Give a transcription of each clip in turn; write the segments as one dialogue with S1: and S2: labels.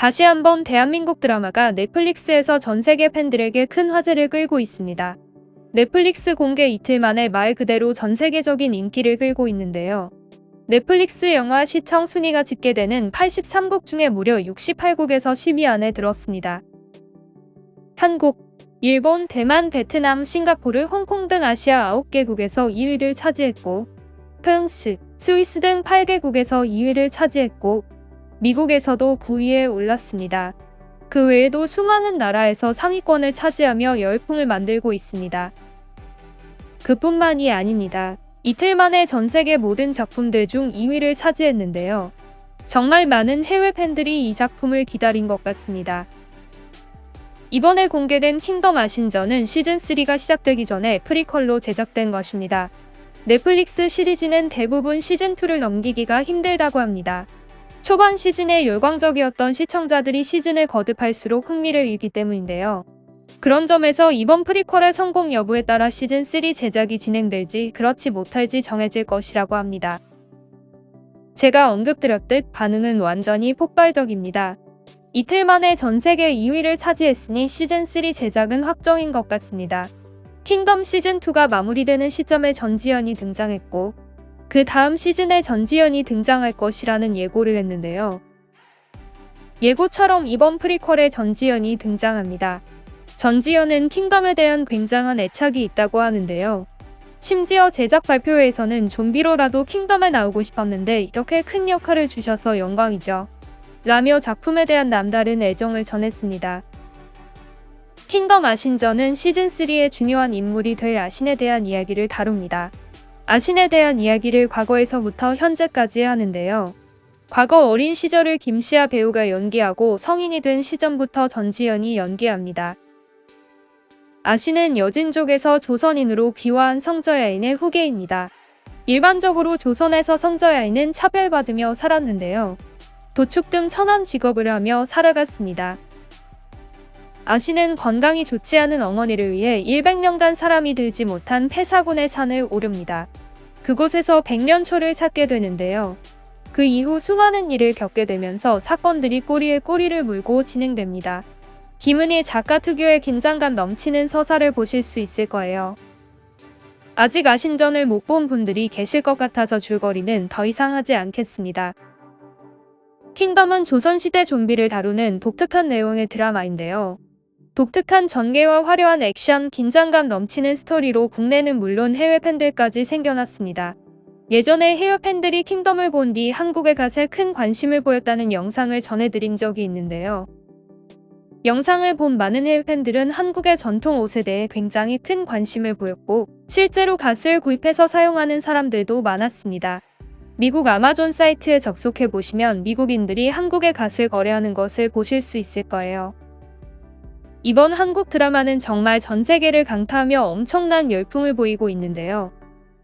S1: 다시 한번 대한민국 드라마가 넷플릭스에서 전 세계 팬들에게 큰 화제를 끌고 있습니다. 넷플릭스 공개 이틀 만에 말 그대로 전 세계적인 인기를 끌고 있는데요. 넷플릭스 영화 시청 순위가 집계되는 83곡 중에 무려 68곡에서 10위 안에 들었습니다. 한국, 일본, 대만, 베트남, 싱가포르, 홍콩 등 아시아 9개국에서 2위를 차지했고, 프랑스, 스위스 등 8개국에서 2위를 차지했고, 미국에서도 9위에 올랐습니다. 그 외에도 수많은 나라에서 상위권을 차지하며 열풍을 만들고 있습니다. 그뿐만이 아닙니다. 이틀 만에 전 세계 모든 작품들 중 2위를 차지했는데요. 정말 많은 해외 팬들이 이 작품을 기다린 것 같습니다. 이번에 공개된 킹덤 아신저는 시즌3가 시작되기 전에 프리퀄로 제작된 것입니다. 넷플릭스 시리즈는 대부분 시즌2를 넘기기가 힘들다고 합니다. 초반 시즌에 열광적이었던 시청자들이 시즌을 거듭할수록 흥미를 잃기 때문인데요. 그런 점에서 이번 프리퀄의 성공 여부에 따라 시즌3 제작이 진행될지 그렇지 못할지 정해질 것이라고 합니다. 제가 언급드렸듯 반응은 완전히 폭발적입니다. 이틀 만에 전 세계 2위를 차지했으니 시즌3 제작은 확정인 것 같습니다. 킹덤 시즌2가 마무리되는 시점에 전지현이 등장했고, 그 다음 시즌에 전지현이 등장할 것이라는 예고를 했는데요. 예고처럼 이번 프리퀄에 전지현이 등장합니다. 전지현은 킹덤에 대한 굉장한 애착이 있다고 하는데요. 심지어 제작 발표회에서는 좀비로라도 킹덤에 나오고 싶었는데 이렇게 큰 역할을 주셔서 영광이죠. 라며 작품에 대한 남다른 애정을 전했습니다. 킹덤 아신저는 시즌3의 중요한 인물이 될 아신에 대한 이야기를 다룹니다. 아신에 대한 이야기를 과거에서부터 현재까지 하는데요. 과거 어린 시절을 김시아 배우가 연기하고 성인이 된 시점부터 전지현이 연기합니다. 아신은 여진족에서 조선인으로 귀화한 성저야인의 후계입니다. 일반적으로 조선에서 성저야인은 차별받으며 살았는데요. 도축 등 천한 직업을 하며 살아갔습니다. 아신은 건강이 좋지 않은 어머니를 위해 100년간 사람이 들지 못한 폐사군의 산을 오릅니다. 그곳에서 백년초를 찾게 되는데요. 그 이후 수많은 일을 겪게 되면서 사건들이 꼬리에 꼬리를 물고 진행됩니다. 김은희 작가 특유의 긴장감 넘치는 서사를 보실 수 있을 거예요. 아직 아신전을 못 본 분들이 계실 것 같아서 줄거리는 더 이상 하지 않겠습니다. 킹덤은 조선시대 좀비를 다루는 독특한 내용의 드라마인데요. 독특한 전개와 화려한 액션, 긴장감 넘치는 스토리로 국내는 물론 해외 팬들까지 생겨났습니다. 예전에 해외 팬들이 킹덤을 본 뒤 한국의 갓에 큰 관심을 보였다는 영상을 전해드린 적이 있는데요. 영상을 본 많은 해외 팬들은 한국의 전통 옷에 대해 굉장히 큰 관심을 보였고, 실제로 갓을 구입해서 사용하는 사람들도 많았습니다. 미국 아마존 사이트에 접속해보시면 미국인들이 한국의 갓을 거래하는 것을 보실 수 있을 거예요. 이번 한국 드라마는 정말 전 세계를 강타하며 엄청난 열풍을 보이고 있는데요.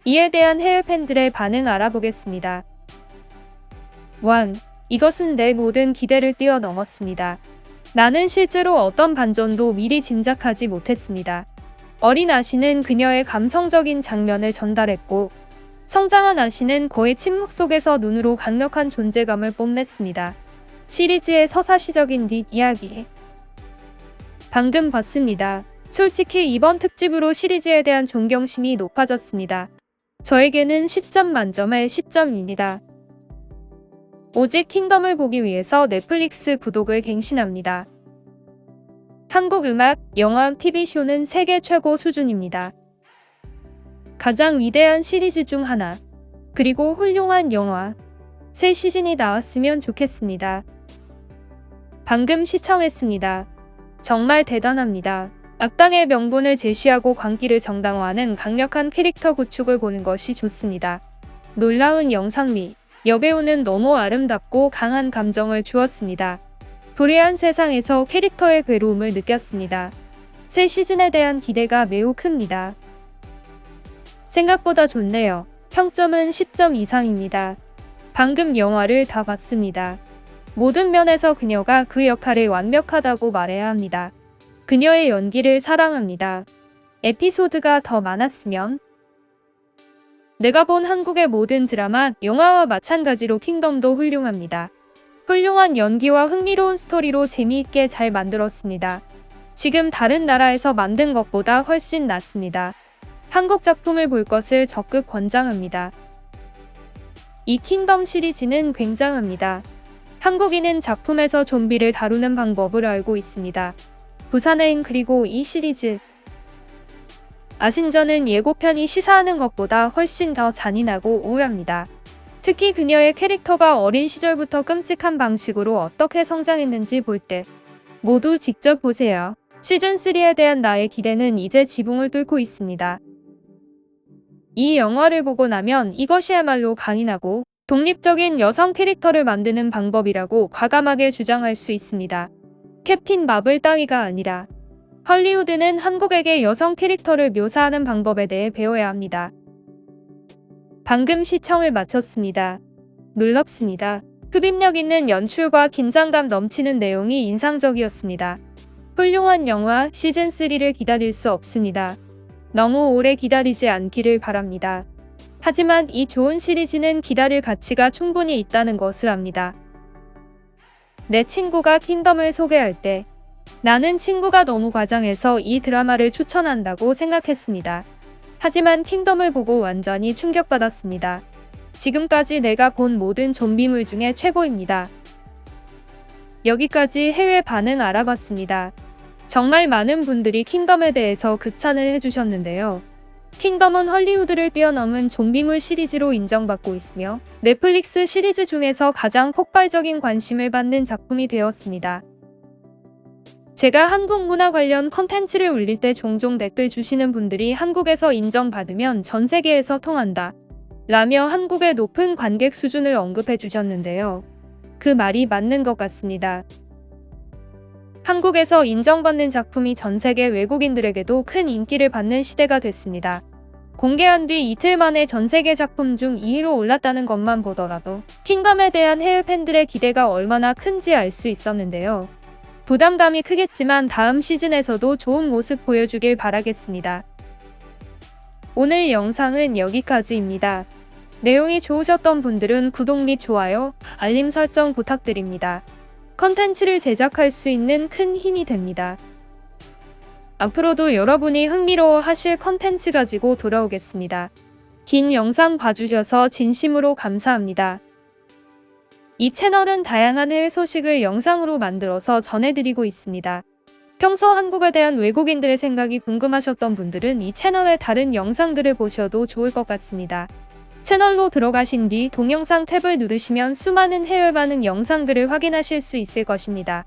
S1: 이에 대한 해외 팬들의 반응 알아보겠습니다. 1. 이것은 내 모든 기대를 뛰어넘었습니다. 나는 실제로 어떤 반전도 미리 짐작하지 못했습니다. 어린 아신은 그녀의 감성적인 장면을 전달했고, 성장한 아신은 그의 침묵 속에서 눈으로 강력한 존재감을 뽐냈습니다. 시리즈의 서사시적인 뒷이야기. 방금 봤습니다. 솔직히 이번 특집으로 시리즈에 대한 존경심이 높아졌습니다. 저에게는 10점 만점에 10점입니다. 오직 킹덤을 보기 위해서 넷플릭스 구독을 갱신합니다. 한국 음악, 영화, TV쇼는 세계 최고 수준입니다. 가장 위대한 시리즈 중 하나, 그리고 훌륭한 영화, 새 시즌이 나왔으면 좋겠습니다. 방금 시청했습니다. 정말 대단합니다. 악당의 명분을 제시하고 광기를 정당화하는 강력한 캐릭터 구축을 보는 것이 좋습니다. 놀라운 영상미, 여배우는 너무 아름답고 강한 감정을 주었습니다. 불의한 세상에서 캐릭터의 괴로움을 느꼈습니다. 새 시즌에 대한 기대가 매우 큽니다. 생각보다 좋네요. 평점은 10점 이상입니다. 방금 영화를 다 봤습니다. 모든 면에서 그녀가 그 역할에 완벽하다고 말해야 합니다. 그녀의 연기를 사랑합니다. 에피소드가 더 많았으면. 내가 본 한국의 모든 드라마, 영화와 마찬가지로 킹덤도 훌륭합니다. 훌륭한 연기와 흥미로운 스토리로 재미있게 잘 만들었습니다. 지금 다른 나라에서 만든 것보다 훨씬 낫습니다. 한국 작품을 볼 것을 적극 권장합니다. 이 킹덤 시리즈는 굉장합니다. 한국인은 작품에서 좀비를 다루는 방법을 알고 있습니다. 부산행 그리고 이 시리즈 아신저는 예고편이 시사하는 것보다 훨씬 더 잔인하고 우울합니다. 특히 그녀의 캐릭터가 어린 시절부터 끔찍한 방식으로 어떻게 성장했는지 볼 때 모두 직접 보세요. 시즌3에 대한 나의 기대는 이제 지붕을 뚫고 있습니다. 이 영화를 보고 나면 이것이야말로 강인하고 독립적인 여성 캐릭터를 만드는 방법이라고 과감하게 주장할 수 있습니다. 캡틴 마블 따위가 아니라 헐리우드는 한국에게 여성 캐릭터를 묘사하는 방법에 대해 배워야 합니다. 방금 시청을 마쳤습니다. 놀랍습니다. 흡입력 있는 연출과 긴장감 넘치는 내용이 인상적이었습니다. 훌륭한 영화 시즌3를 기다릴 수 없습니다. 너무 오래 기다리지 않기를 바랍니다. 하지만 이 좋은 시리즈는 기다릴 가치가 충분히 있다는 것을 압니다. 내 친구가 킹덤을 소개할 때 나는 친구가 너무 과장해서 이 드라마를 추천한다고 생각했습니다. 하지만 킹덤을 보고 완전히 충격받았습니다. 지금까지 내가 본 모든 좀비물 중에 최고입니다. 여기까지 해외 반응 알아봤습니다. 정말 많은 분들이 킹덤에 대해서 극찬을 해주셨는데요. 킹덤은 헐리우드를 뛰어넘은 좀비물 시리즈로 인정받고 있으며 넷플릭스 시리즈 중에서 가장 폭발적인 관심을 받는 작품이 되었습니다. 제가 한국 문화 관련 컨텐츠를 올릴 때 종종 댓글 주시는 분들이 한국에서 인정받으면 전 세계에서 통한다 라며 한국의 높은 관객 수준을 언급해 주셨는데요. 그 말이 맞는 것 같습니다. 한국에서 인정받는 작품이 전 세계 외국인들에게도 큰 인기를 받는 시대가 됐습니다. 공개한 뒤 이틀 만에 전 세계 작품 중 2위로 올랐다는 것만 보더라도 킹덤에 대한 해외 팬들의 기대가 얼마나 큰지 알 수 있었는데요. 부담감이 크겠지만 다음 시즌에서도 좋은 모습 보여주길 바라겠습니다. 오늘 영상은 여기까지입니다. 내용이 좋으셨던 분들은 구독 및 좋아요, 알림 설정 부탁드립니다. 컨텐츠를 제작할 수 있는 큰 힘이 됩니다. 앞으로도 여러분이 흥미로워 하실 컨텐츠 가지고 돌아오겠습니다. 긴 영상 봐주셔서 진심으로 감사합니다. 이 채널은 다양한 해외 소식을 영상으로 만들어서 전해드리고 있습니다. 평소 한국에 대한 외국인들의 생각이 궁금하셨던 분들은 이 채널의 다른 영상들을 보셔도 좋을 것 같습니다. 채널로 들어가신 뒤 동영상 탭을 누르시면 수많은 해외 반응 영상들을 확인하실 수 있을 것입니다.